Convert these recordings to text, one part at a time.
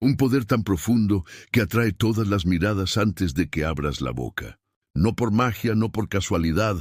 Un poder tan profundo que atrae todas las miradas antes de que abras la boca. No por magia, no por casualidad,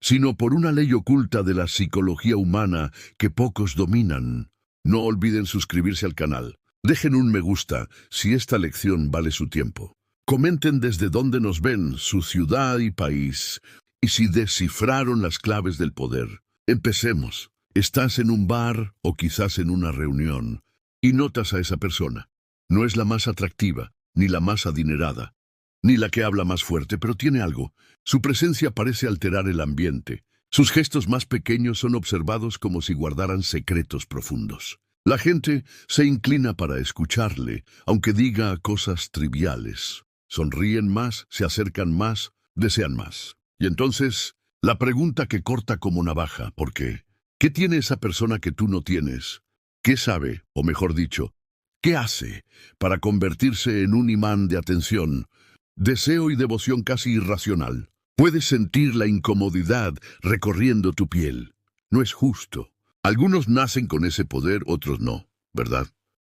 sino por una ley oculta de la psicología humana que pocos dominan. No olviden suscribirse al canal. Dejen un me gusta si esta lección vale su tiempo. Comenten desde dónde nos ven, su ciudad y país, y si descifraron las claves del poder. Empecemos. Estás en un bar o quizás en una reunión y notas a esa persona. No es la más atractiva, ni la más adinerada, ni la que habla más fuerte, pero tiene algo. Su presencia parece alterar el ambiente. Sus gestos más pequeños son observados como si guardaran secretos profundos. La gente se inclina para escucharle, aunque diga cosas triviales. Sonríen más, se acercan más, desean más. Y entonces, la pregunta que corta como navaja, ¿por qué? ¿Qué tiene esa persona que tú no tienes? ¿Qué sabe, o mejor dicho, qué hace para convertirse en un imán de atención, deseo y devoción casi irracional? Puedes sentir la incomodidad recorriendo tu piel. No es justo. Algunos nacen con ese poder, otros no, ¿verdad?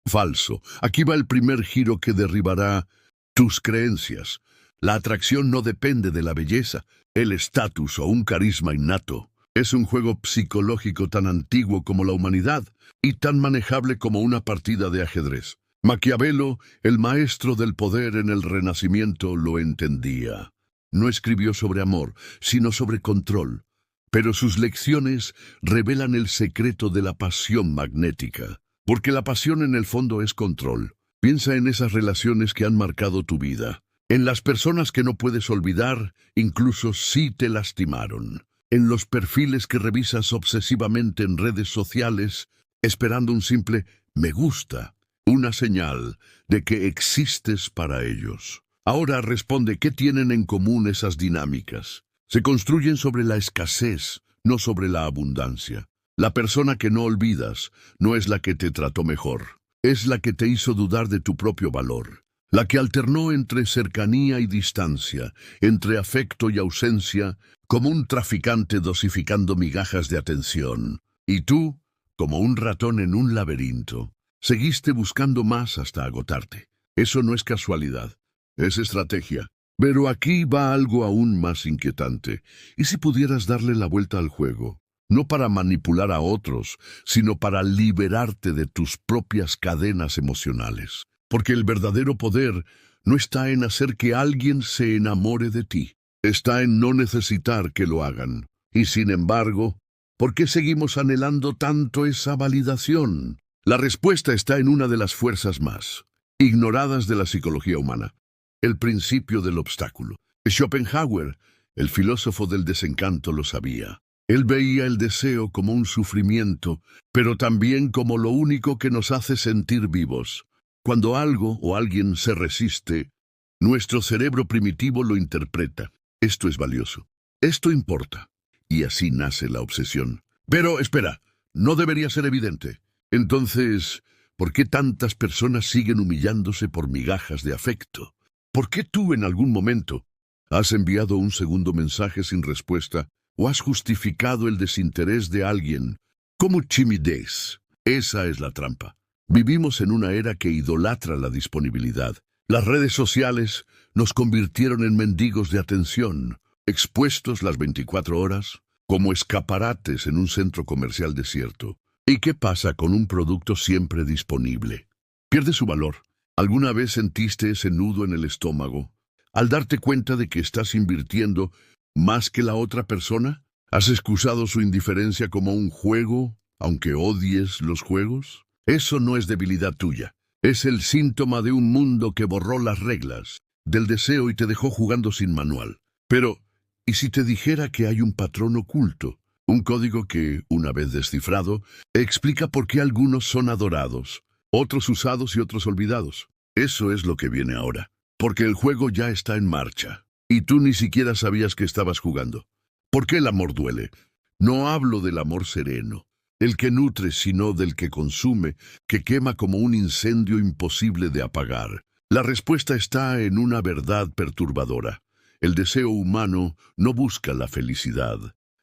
Falso. Aquí va el primer giro que derribará tus creencias. La atracción no depende de la belleza, el estatus o un carisma innato. Es un juego psicológico tan antiguo como la humanidad y tan manejable como una partida de ajedrez. Maquiavelo, el maestro del poder en el Renacimiento, lo entendía. No escribió sobre amor, sino sobre control. Pero sus lecciones revelan el secreto de la pasión magnética. Porque la pasión en el fondo es control. Piensa en esas relaciones que han marcado tu vida. En las personas que no puedes olvidar, incluso si te lastimaron. En los perfiles que revisas obsesivamente en redes sociales, esperando un simple me gusta, una señal de que existes para ellos. Ahora responde, ¿qué tienen en común esas dinámicas? Se construyen sobre la escasez, no sobre la abundancia. La persona que no olvidas no es la que te trató mejor, es la que te hizo dudar de tu propio valor. La que alternó entre cercanía y distancia, entre afecto y ausencia, como un traficante dosificando migajas de atención. Y tú, como un ratón en un laberinto, seguiste buscando más hasta agotarte. Eso no es casualidad, es estrategia. Pero aquí va algo aún más inquietante. ¿Y si pudieras darle la vuelta al juego? No para manipular a otros, sino para liberarte de tus propias cadenas emocionales. Porque el verdadero poder no está en hacer que alguien se enamore de ti. Está en no necesitar que lo hagan. Y sin embargo, ¿por qué seguimos anhelando tanto esa validación? La respuesta está en una de las fuerzas más ignoradas de la psicología humana. El principio del obstáculo. Schopenhauer, el filósofo del desencanto, lo sabía. Él veía el deseo como un sufrimiento, pero también como lo único que nos hace sentir vivos. Cuando algo o alguien se resiste, nuestro cerebro primitivo lo interpreta. Esto es valioso. Esto importa. Y así nace la obsesión. Pero, espera, no debería ser evidente. Entonces, ¿por qué tantas personas siguen humillándose por migajas de afecto? ¿Por qué tú en algún momento has enviado un segundo mensaje sin respuesta o has justificado el desinterés de alguien como timidez? Esa es la trampa. Vivimos en una era que idolatra la disponibilidad. Las redes sociales nos convirtieron en mendigos de atención, expuestos las 24 horas, como escaparates en un centro comercial desierto. ¿Y qué pasa con un producto siempre disponible? Pierde su valor. ¿Alguna vez sentiste ese nudo en el estómago al darte cuenta de que estás invirtiendo más que la otra persona? ¿Has excusado su indiferencia como un juego, aunque odies los juegos? Eso no es debilidad tuya. Es el síntoma de un mundo que borró las reglas del deseo y te dejó jugando sin manual. Pero, ¿y si te dijera que hay un patrón oculto? Un código que, una vez descifrado, explica por qué algunos son adorados, otros usados y otros olvidados. Eso es lo que viene ahora. Porque el juego ya está en marcha. Y tú ni siquiera sabías que estabas jugando. ¿Por qué el amor duele? No hablo del amor sereno, el que nutre, sino del que consume, que quema como un incendio imposible de apagar. La respuesta está en una verdad perturbadora. El deseo humano no busca la felicidad,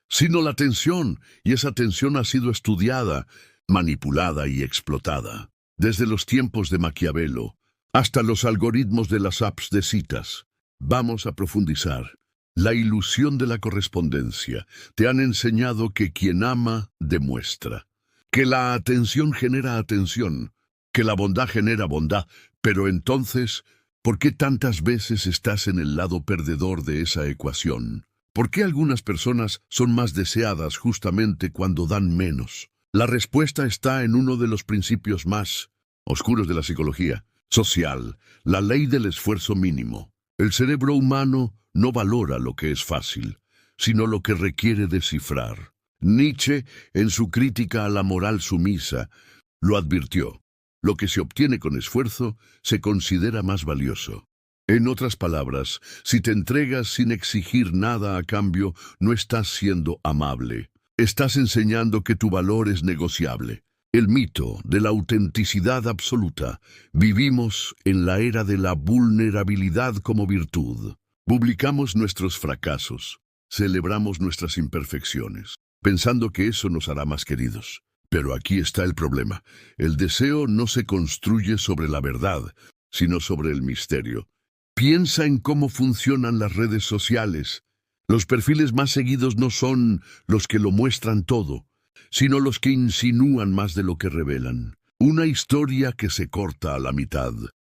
sino la tensión, y esa tensión ha sido estudiada, manipulada y explotada. Desde los tiempos de Maquiavelo, hasta los algoritmos de las apps de citas. Vamos a profundizar. La ilusión de la correspondencia. Te han enseñado que quien ama, demuestra. Que la atención genera atención. Que la bondad genera bondad. Pero entonces, ¿por qué tantas veces estás en el lado perdedor de esa ecuación? ¿Por qué algunas personas son más deseadas justamente cuando dan menos? La respuesta está en uno de los principios más oscuros de la psicología social, la ley del esfuerzo mínimo. El cerebro humano no valora lo que es fácil, sino lo que requiere descifrar. Nietzsche, en su crítica a la moral sumisa, lo advirtió. Lo que se obtiene con esfuerzo se considera más valioso. En otras palabras, si te entregas sin exigir nada a cambio, no estás siendo amable. Estás enseñando que tu valor es negociable. El mito de la autenticidad absoluta. Vivimos en la era de la vulnerabilidad como virtud. Publicamos nuestros fracasos. Celebramos nuestras imperfecciones, pensando que eso nos hará más queridos. Pero aquí está el problema. El deseo no se construye sobre la verdad, sino sobre el misterio. Piensa en cómo funcionan las redes sociales. Los perfiles más seguidos no son los que lo muestran todo, sino los que insinúan más de lo que revelan. Una historia que se corta a la mitad.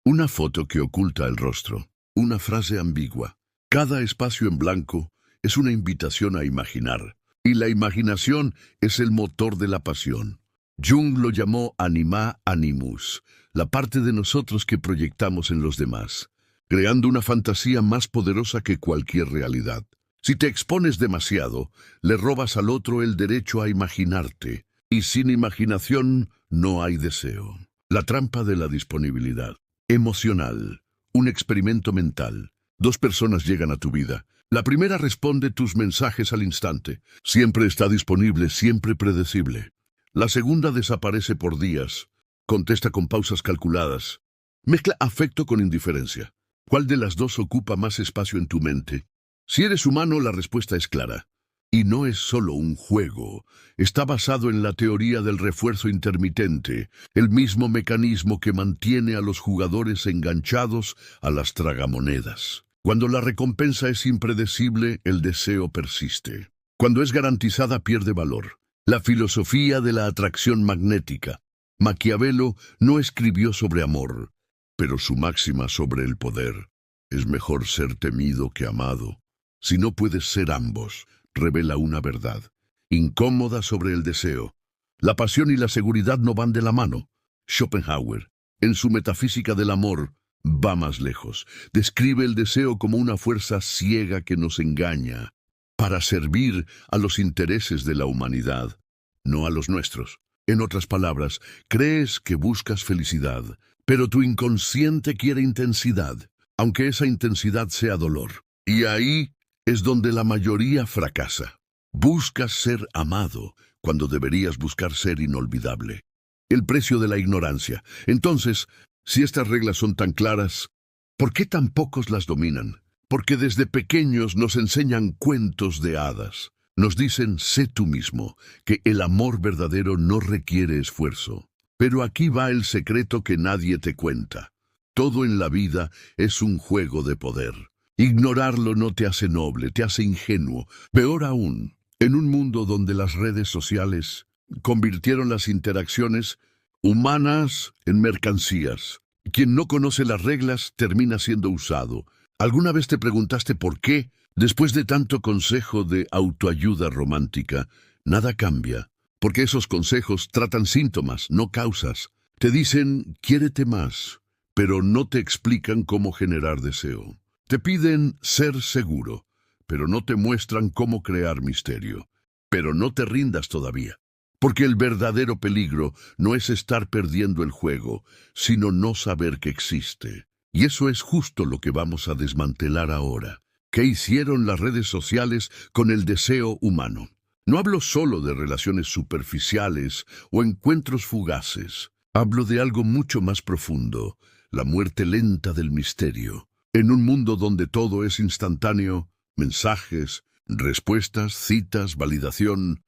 Una foto que oculta el rostro. Una frase ambigua. Cada espacio en blanco es una invitación a imaginar. Y la imaginación es el motor de la pasión. Jung lo llamó anima animus, la parte de nosotros que proyectamos en los demás, creando una fantasía más poderosa que cualquier realidad. Si te expones demasiado, le robas al otro el derecho a imaginarte, y sin imaginación no hay deseo. La trampa de la disponibilidad. Emocional. Un experimento mental. Dos personas llegan a tu vida. La primera responde tus mensajes al instante. Siempre está disponible, siempre predecible. La segunda desaparece por días. Contesta con pausas calculadas. Mezcla afecto con indiferencia. ¿Cuál de las dos ocupa más espacio en tu mente? Si eres humano, la respuesta es clara. Y no es solo un juego. Está basado en la teoría del refuerzo intermitente, el mismo mecanismo que mantiene a los jugadores enganchados a las tragamonedas. Cuando la recompensa es impredecible, el deseo persiste. Cuando es garantizada, pierde valor. La filosofía de la atracción magnética. Maquiavelo no escribió sobre amor, pero su máxima sobre el poder. Es mejor ser temido que amado. Si no puedes ser ambos, revela una verdad incómoda sobre el deseo. La pasión y la seguridad no van de la mano. Schopenhauer, en su Metafísica del amor, va más lejos. Describe el deseo como una fuerza ciega que nos engaña para servir a los intereses de la humanidad, no a los nuestros. En otras palabras, crees que buscas felicidad, pero tu inconsciente quiere intensidad, aunque esa intensidad sea dolor. Y ahí es donde la mayoría fracasa. Buscas ser amado cuando deberías buscar ser inolvidable. El precio de la ignorancia. Entonces, si estas reglas son tan claras, ¿por qué tan pocos las dominan? Porque desde pequeños nos enseñan cuentos de hadas. Nos dicen, sé tú mismo, que el amor verdadero no requiere esfuerzo. Pero aquí va el secreto que nadie te cuenta. Todo en la vida es un juego de poder. Ignorarlo no te hace noble, te hace ingenuo. Peor aún, en un mundo donde las redes sociales convirtieron las interacciones humanas en mercancías. Quien no conoce las reglas termina siendo usado. ¿Alguna vez te preguntaste por qué, después de tanto consejo de autoayuda romántica, nada cambia? Porque esos consejos tratan síntomas, no causas. Te dicen, quiérete más, pero no te explican cómo generar deseo. Te piden ser seguro, pero no te muestran cómo crear misterio. Pero no te rindas todavía, porque el verdadero peligro no es estar perdiendo el juego, sino no saber que existe. Y eso es justo lo que vamos a desmantelar ahora. ¿Qué hicieron las redes sociales con el deseo humano? No hablo solo de relaciones superficiales o encuentros fugaces. Hablo de algo mucho más profundo, la muerte lenta del misterio. En un mundo donde todo es instantáneo, mensajes, respuestas, citas, validación,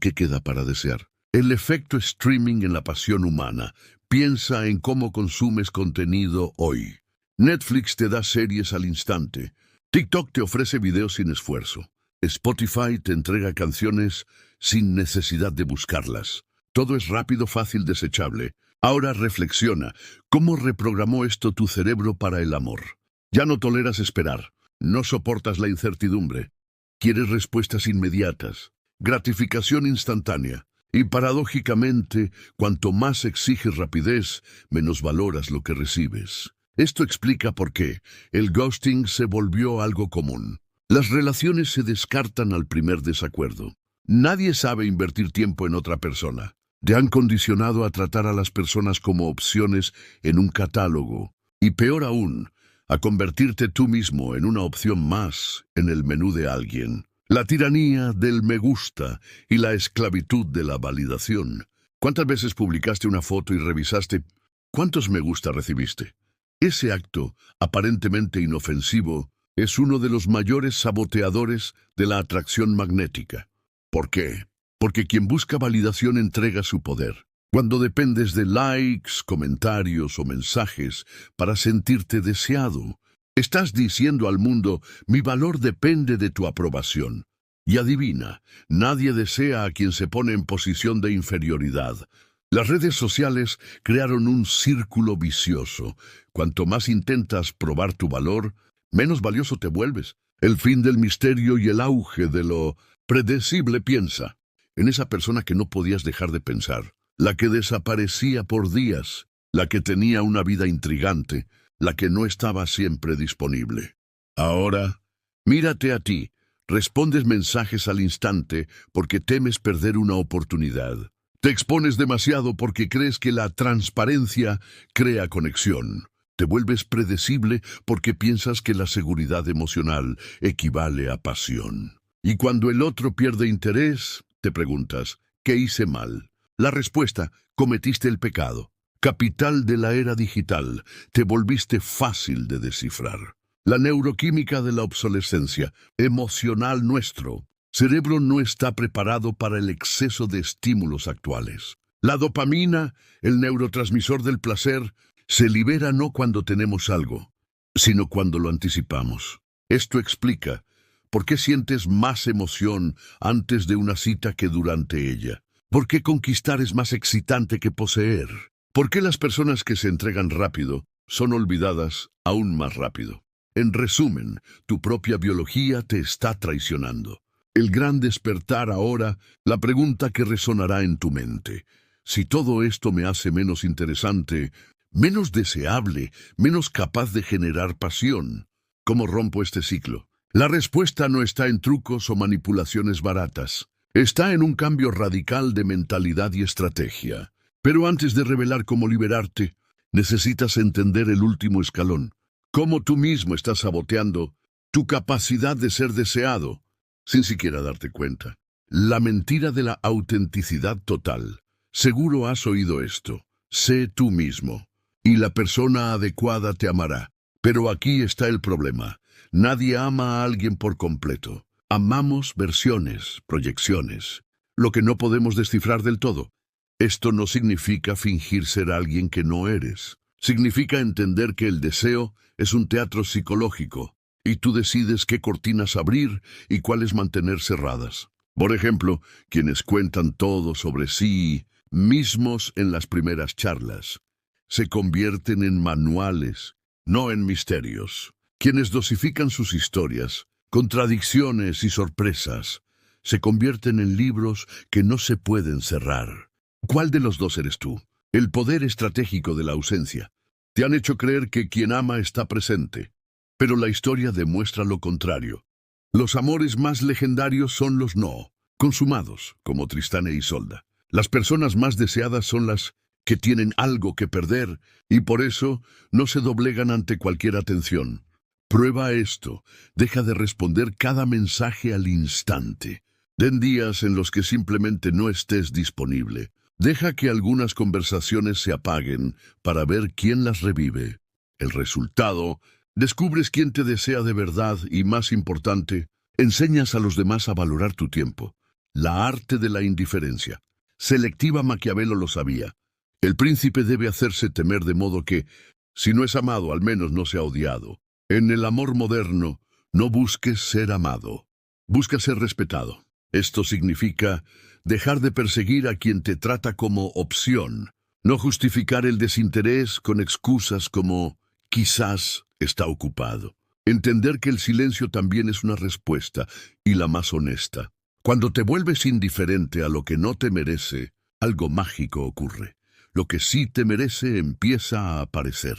¿qué queda para desear? El efecto streaming en la pasión humana. Piensa en cómo consumes contenido hoy. Netflix te da series al instante. TikTok te ofrece videos sin esfuerzo. Spotify te entrega canciones sin necesidad de buscarlas. Todo es rápido, fácil, desechable. Ahora reflexiona, ¿cómo reprogramó esto tu cerebro para el amor? Ya no toleras esperar, no soportas la incertidumbre. Quieres respuestas inmediatas, gratificación instantánea. Y paradójicamente, cuanto más exiges rapidez, menos valoras lo que recibes. Esto explica por qué el ghosting se volvió algo común. Las relaciones se descartan al primer desacuerdo. Nadie sabe invertir tiempo en otra persona. Te han condicionado a tratar a las personas como opciones en un catálogo. Y peor aún, a convertirte tú mismo en una opción más en el menú de alguien. La tiranía del me gusta y la esclavitud de la validación. ¿Cuántas veces publicaste una foto y revisaste cuántos me gusta recibiste? Ese acto, aparentemente inofensivo, es uno de los mayores saboteadores de la atracción magnética. ¿Por qué? Porque quien busca validación entrega su poder. Cuando dependes de likes, comentarios o mensajes para sentirte deseado, estás diciendo al mundo, mi valor depende de tu aprobación. Y adivina, nadie desea a quien se pone en posición de inferioridad. Las redes sociales crearon un círculo vicioso. Cuanto más intentas probar tu valor, menos valioso te vuelves. El fin del misterio y el auge de lo predecible. Piensa en esa persona que no podías dejar de pensar, la que desaparecía por días, la que tenía una vida intrigante, la que no estaba siempre disponible. Ahora, mírate a ti, respondes mensajes al instante porque temes perder una oportunidad. Te expones demasiado porque crees que la transparencia crea conexión. Te vuelves predecible porque piensas que la seguridad emocional equivale a pasión. Y cuando el otro pierde interés, te preguntas, ¿qué hice mal? La respuesta, cometiste el pecado. Capital de la era digital, te volviste fácil de descifrar. La neuroquímica de la obsolescencia emocional nuestro cerebro no está preparado para el exceso de estímulos actuales. La dopamina, el neurotransmisor del placer, se libera no cuando tenemos algo, sino cuando lo anticipamos. Esto explica por qué sientes más emoción antes de una cita que durante ella. ¿Por qué conquistar es más excitante que poseer? ¿Por qué las personas que se entregan rápido son olvidadas aún más rápido? En resumen, tu propia biología te está traicionando. El gran despertar ahora, la pregunta que resonará en tu mente. Si todo esto me hace menos interesante, menos deseable, menos capaz de generar pasión, ¿cómo rompo este ciclo? La respuesta no está en trucos o manipulaciones baratas. Está en un cambio radical de mentalidad y estrategia. Pero antes de revelar cómo liberarte, necesitas entender el último escalón. Cómo tú mismo estás saboteando tu capacidad de ser deseado, sin siquiera darte cuenta. La mentira de la autenticidad total. Seguro has oído esto. Sé tú mismo, y la persona adecuada te amará. Pero aquí está el problema. Nadie ama a alguien por completo. Amamos versiones, proyecciones, lo que no podemos descifrar del todo. Esto no significa fingir ser alguien que no eres. Significa entender que el deseo es un teatro psicológico, y tú decides qué cortinas abrir y cuáles mantener cerradas. Por ejemplo, quienes cuentan todo sobre sí mismos en las primeras charlas, se convierten en manuales, no en misterios. Quienes dosifican sus historias, contradicciones y sorpresas, se convierten en libros que no se pueden cerrar. ¿Cuál de los dos eres tú? El poder estratégico de la ausencia. Te han hecho creer que quien ama está presente, pero la historia demuestra lo contrario. Los amores más legendarios son los no consumados, como Tristán e Isolda. Las personas más deseadas son las que tienen algo que perder y por eso no se doblegan ante cualquier atención. Prueba esto. Deja de responder cada mensaje al instante. Den días en los que simplemente no estés disponible. Deja que algunas conversaciones se apaguen para ver quién las revive. El resultado, descubres quién te desea de verdad y, más importante, enseñas a los demás a valorar tu tiempo. La arte de la indiferencia. Selectiva Maquiavelo lo sabía. El príncipe debe hacerse temer de modo que, si no es amado, al menos no sea odiado. En el amor moderno, no busques ser amado, busca ser respetado. Esto significa dejar de perseguir a quien te trata como opción, no justificar el desinterés con excusas como quizás está ocupado. Entender que el silencio también es una respuesta, y la más honesta. Cuando te vuelves indiferente a lo que no te merece, algo mágico ocurre. Lo que sí te merece empieza a aparecer.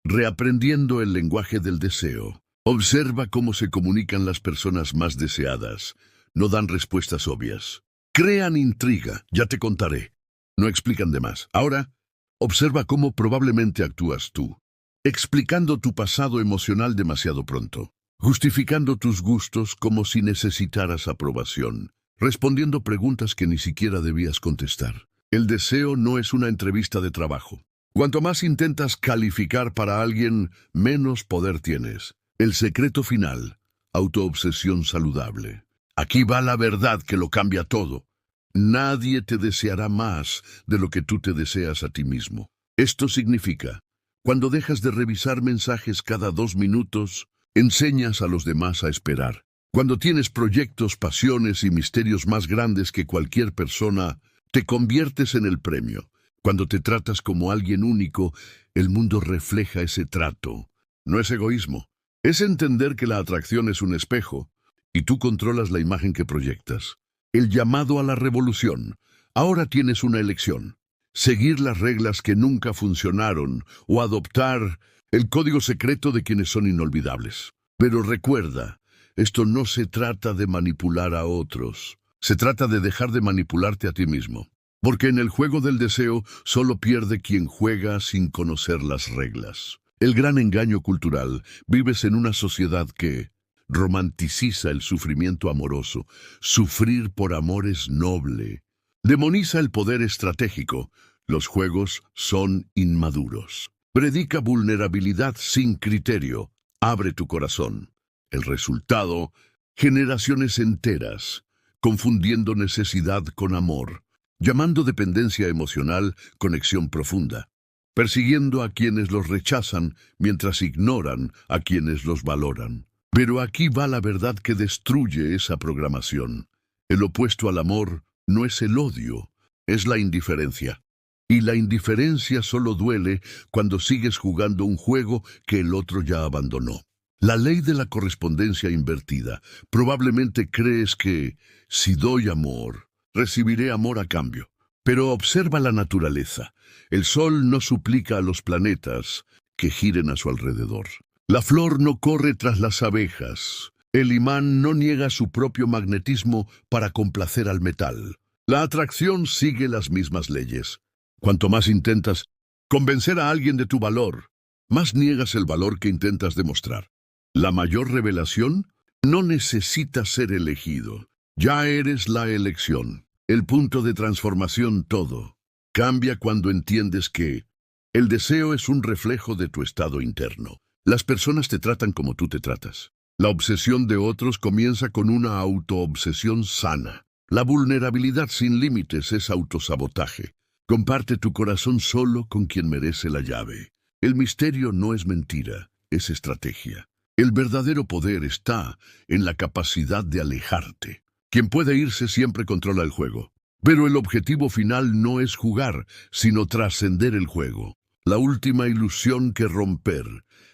Reaprendiendo el lenguaje del deseo. Observa cómo se comunican las personas más deseadas. No dan respuestas obvias. Crean intriga, ya te contaré. No explican de más. Ahora, observa cómo probablemente actúas tú. Explicando tu pasado emocional demasiado pronto. Justificando tus gustos como si necesitaras aprobación. Respondiendo preguntas que ni siquiera debías contestar. El deseo no es una entrevista de trabajo. Cuanto más intentas calificar para alguien, menos poder tienes. El secreto final, autoobsesión saludable. Aquí va la verdad que lo cambia todo. Nadie te deseará más de lo que tú te deseas a ti mismo. Esto significa, cuando dejas de revisar mensajes cada 2 minutos, enseñas a los demás a esperar. Cuando tienes proyectos, pasiones y misterios más grandes que cualquier persona, te conviertes en el premio. Cuando te tratas como alguien único, el mundo refleja ese trato. No es egoísmo. Es entender que la atracción es un espejo, y tú controlas la imagen que proyectas. El llamado a la revolución. Ahora tienes una elección. Seguir las reglas que nunca funcionaron, o adoptar el código secreto de quienes son inolvidables. Pero recuerda, esto no se trata de manipular a otros. Se trata de dejar de manipularte a ti mismo. Porque en el juego del deseo solo pierde quien juega sin conocer las reglas. El gran engaño cultural. Vives en una sociedad que romanticiza el sufrimiento amoroso. Sufrir por amor es noble. Demoniza el poder estratégico. Los juegos son inmaduros. Predica vulnerabilidad sin criterio. Abre tu corazón. El resultado, generaciones enteras, confundiendo necesidad con amor, llamando dependencia emocional conexión profunda, persiguiendo a quienes los rechazan mientras ignoran a quienes los valoran. Pero aquí va la verdad que destruye esa programación. El opuesto al amor no es el odio, es la indiferencia. Y la indiferencia solo duele cuando sigues jugando un juego que el otro ya abandonó. La ley de la correspondencia invertida. Probablemente crees que, si doy amor, recibiré amor a cambio. Pero observa la naturaleza. El sol no suplica a los planetas que giren a su alrededor. La flor no corre tras las abejas. El imán no niega su propio magnetismo para complacer al metal. La atracción sigue las mismas leyes. Cuanto más intentas convencer a alguien de tu valor, más niegas el valor que intentas demostrar. La mayor revelación no necesita ser elegido. Ya eres la elección. El punto de transformación todo. Cambia cuando entiendes que el deseo es un reflejo de tu estado interno. Las personas te tratan como tú te tratas. La obsesión de otros comienza con una autoobsesión sana. La vulnerabilidad sin límites es autosabotaje. Comparte tu corazón solo con quien merece la llave. El misterio no es mentira, es estrategia. El verdadero poder está en la capacidad de alejarte. Quien puede irse siempre controla el juego. Pero el objetivo final no es jugar, sino trascender el juego. La última ilusión que romper.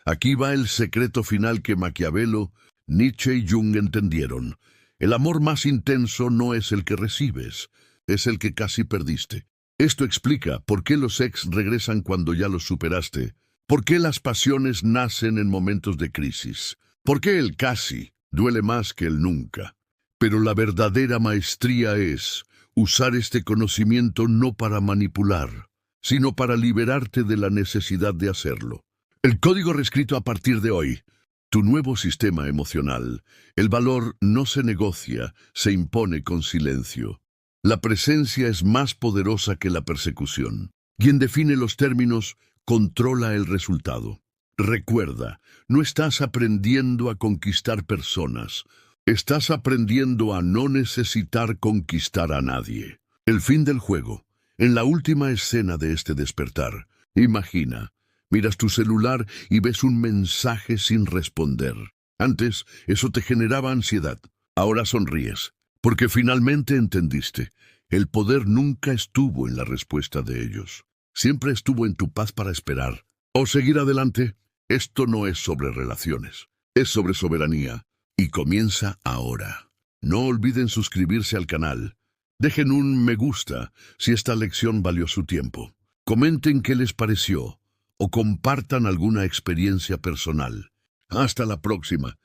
Aquí va el secreto final que Maquiavelo, Nietzsche y Jung entendieron. El amor más intenso no es el que recibes, es el que casi perdiste. Esto explica por qué los ex regresan cuando ya los superaste, por qué las pasiones nacen en momentos de crisis, por qué el casi duele más que el nunca. Pero la verdadera maestría es usar este conocimiento no para manipular, sino para liberarte de la necesidad de hacerlo. El código reescrito a partir de hoy. Tu nuevo sistema emocional. El valor no se negocia, se impone con silencio. La presencia es más poderosa que la persecución. Quien define los términos, controla el resultado. Recuerda, no estás aprendiendo a conquistar personas. Estás aprendiendo a no necesitar conquistar a nadie. El fin del juego. En la última escena de este despertar, imagina, miras tu celular y ves un mensaje sin responder. Antes, eso te generaba ansiedad. Ahora sonríes, porque finalmente entendiste. El poder nunca estuvo en la respuesta de ellos. Siempre estuvo en tu paz para esperar. O seguir adelante. Esto no es sobre relaciones, es sobre soberanía. Y comienza ahora. No olviden suscribirse al canal. Dejen un me gusta si esta lección valió su tiempo. Comenten qué les pareció o compartan alguna experiencia personal. Hasta la próxima.